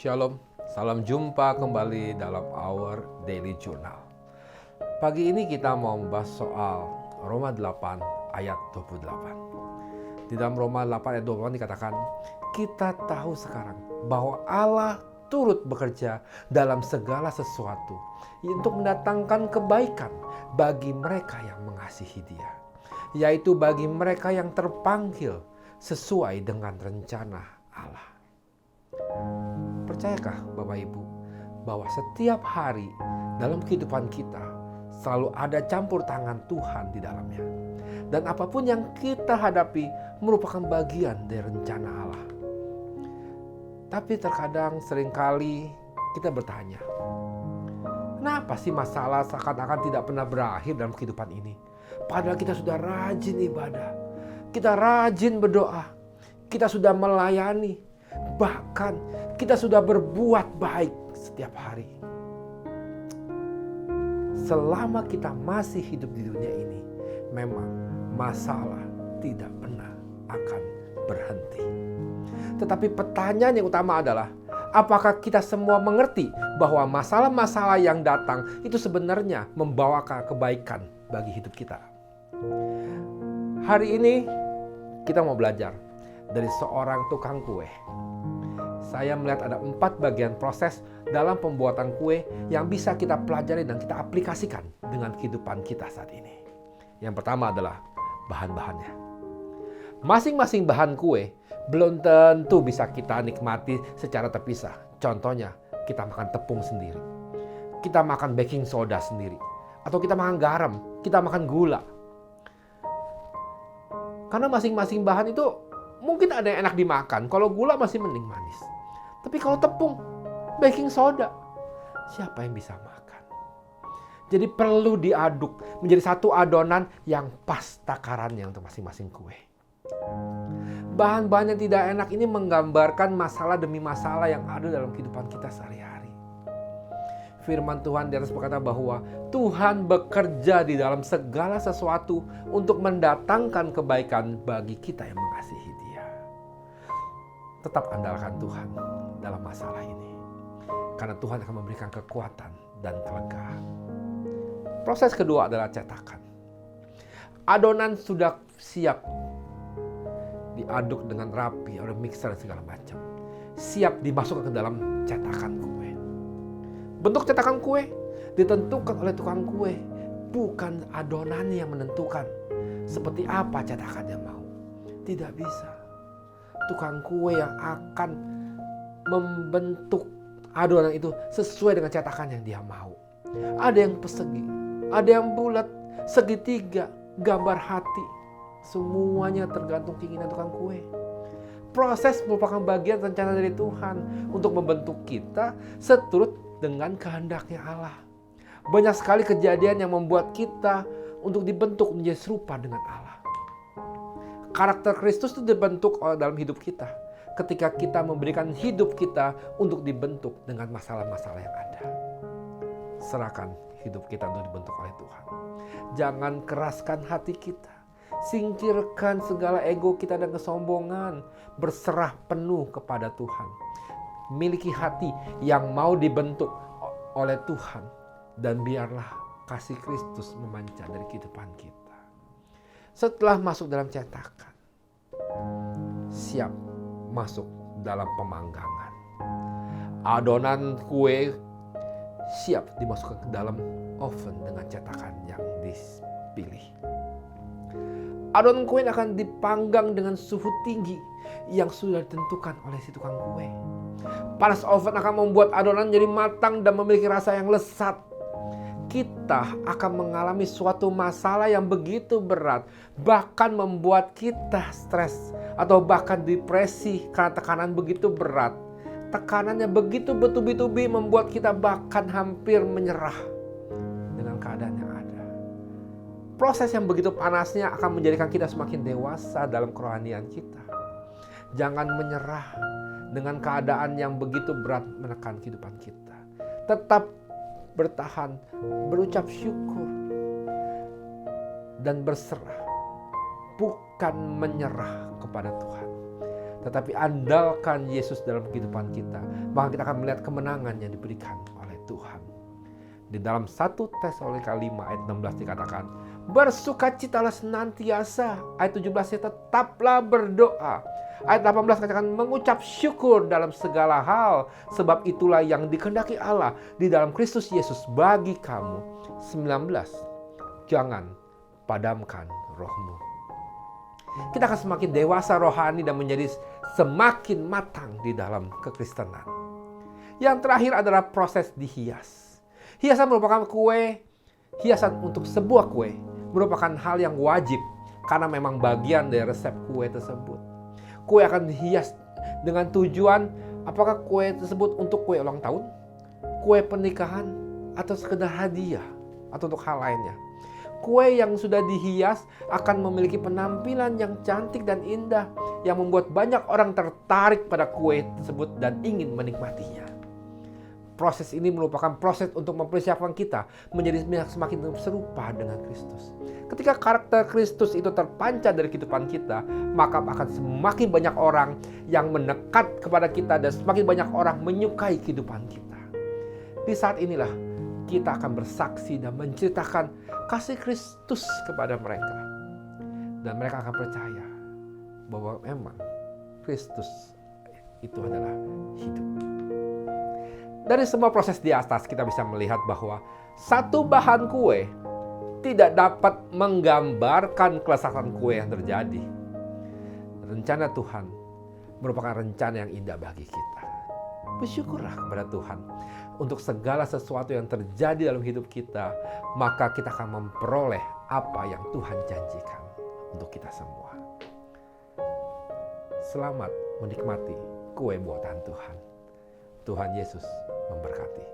Shalom, salam jumpa kembali dalam Our Daily Journal. Pagi ini kita mau membahas soal Roma 8 ayat 28. Di dalam Roma 8 ayat 28 dikatakan, kita tahu sekarang bahwa Allah turut bekerja dalam segala sesuatu untuk mendatangkan kebaikan bagi mereka yang mengasihi Dia, yaitu bagi mereka yang terpanggil sesuai dengan rencana Allah. Percayakah Bapak Ibu bahwa setiap hari dalam kehidupan kita selalu ada campur tangan Tuhan di dalamnya, dan apapun yang kita hadapi merupakan bagian dari rencana Allah. Tapi terkadang seringkali kita bertanya, kenapa sih masalah seakan-akan tidak pernah berakhir dalam kehidupan ini? Padahal kita sudah rajin ibadah, kita rajin berdoa, kita sudah melayani, bahkan kita sudah berbuat baik setiap hari. Selama kita masih hidup di dunia ini, memang masalah tidak pernah akan berhenti. Tetapi pertanyaan yang utama adalah, apakah kita semua mengerti bahwa masalah-masalah yang datang itu sebenarnya membawakan kebaikan bagi hidup kita? Hari ini kita mau belajar dari seorang tukang kue. Saya melihat ada 4 bagian proses dalam pembuatan kue yang bisa kita pelajari dan kita aplikasikan dengan kehidupan kita saat ini. Yang pertama adalah bahan-bahannya. Masing-masing bahan kue belum tentu bisa kita nikmati secara terpisah. Contohnya, kita makan tepung sendiri, kita makan baking soda sendiri, atau kita makan garam, kita makan gula. Karena masing-masing bahan itu mungkin ada yang enak dimakan. Kalau gula masih mending manis. Tapi kalau tepung, baking soda, siapa yang bisa makan? Jadi perlu diaduk menjadi satu adonan yang pas takarannya untuk masing-masing kue. Bahan-bahan yang tidak enak ini menggambarkan masalah demi masalah yang ada dalam kehidupan kita sehari-hari. Firman Tuhan di atas berkata bahwa Tuhan bekerja di dalam segala sesuatu untuk mendatangkan kebaikan bagi kita yang mengasihi Dia. Tetap andalkan Tuhan dalam masalah ini, karena Tuhan akan memberikan kekuatan dan kelegaan. Proses kedua adalah cetakan. Adonan sudah siap diaduk dengan rapi oleh mixer dan segala macam, siap dimasukkan ke dalam cetakan kue. Bentuk cetakan kue ditentukan oleh tukang kue, bukan adonan yang menentukan seperti apa cetakan yang mau. Tidak bisa. Tukang kue yang akan membentuk adonan itu sesuai dengan cetakan yang dia mau. Ada yang persegi, ada yang bulat, segitiga, gambar hati. Semuanya tergantung keinginan tukang kue. Proses merupakan bagian rencana dari Tuhan untuk membentuk kita seturut dengan kehendaknya Allah. Banyak sekali kejadian yang membuat kita untuk dibentuk menjadi serupa dengan Allah. Karakter Kristus itu dibentuk dalam hidup kita ketika kita memberikan hidup kita untuk dibentuk dengan masalah-masalah yang ada. Serahkan hidup kita untuk dibentuk oleh Tuhan. Jangan keraskan hati kita. Singkirkan segala ego kita dan kesombongan. Berserah penuh kepada Tuhan. Miliki hati yang mau dibentuk oleh Tuhan. Dan biarlah kasih Kristus memancar dari kehidupan kita. Setelah masuk dalam cetakan, siap masuk dalam pemanggangan. Adonan kue siap dimasukkan ke dalam oven dengan cetakan yang dipilih. Adonan kue akan dipanggang dengan suhu tinggi yang sudah ditentukan oleh si tukang kue. Panas oven akan membuat adonan jadi matang dan memiliki rasa yang lezat. Kita akan mengalami suatu masalah yang begitu berat, bahkan membuat kita stres atau bahkan depresi karena tekanan begitu berat. Tekanannya begitu bertubi-tubi membuat kita bahkan hampir menyerah dengan keadaan yang ada. Proses yang begitu panasnya akan menjadikan kita semakin dewasa dalam kerohanian kita. Jangan menyerah dengan keadaan yang begitu berat menekan kehidupan kita. Tetap bertahan, berucap syukur, dan berserah, bukan menyerah kepada Tuhan, tetapi andalkan Yesus dalam kehidupan kita, maka kita akan melihat kemenangan yang diberikan oleh Tuhan. Di dalam 1 Tesalonika 5 ayat 16 dikatakan, bersukacitalah senantiasa. Ayat 17, tetaplah berdoa. Ayat 18 katakan, mengucap syukur dalam segala hal, sebab itulah yang dikehendaki Allah di dalam Kristus Yesus bagi kamu. 19, jangan padamkan rohmu. Kita akan semakin dewasa rohani dan menjadi semakin matang di dalam kekristenan. Yang terakhir adalah proses dihias. Hiasan merupakan hiasan untuk sebuah kue merupakan hal yang wajib karena memang bagian dari resep kue tersebut. Kue akan dihias dengan tujuan apakah kue tersebut untuk kue ulang tahun, kue pernikahan, atau sekedar hadiah, atau untuk hal lainnya. Kue yang sudah dihias akan memiliki penampilan yang cantik dan indah yang membuat banyak orang tertarik pada kue tersebut dan ingin menikmatinya. Proses ini merupakan proses untuk mempersiapkan kita menjadi semakin serupa dengan Kristus. Ketika karakter Kristus itu terpancar dari kehidupan kita, maka akan semakin banyak orang yang mendekat kepada kita dan semakin banyak orang menyukai kehidupan kita. Di saat inilah kita akan bersaksi dan menceritakan kasih Kristus kepada mereka. Dan mereka akan percaya bahwa memang Kristus itu adalah hidup. Dari semua proses di atas kita bisa melihat bahwa satu bahan kue tidak dapat menggambarkan kelezatan kue yang terjadi. Rencana Tuhan merupakan rencana yang indah bagi kita. Bersyukurlah kepada Tuhan untuk segala sesuatu yang terjadi dalam hidup kita, maka kita akan memperoleh apa yang Tuhan janjikan untuk kita semua. Selamat menikmati kue buatan Tuhan. Tuhan Yesus memberkati.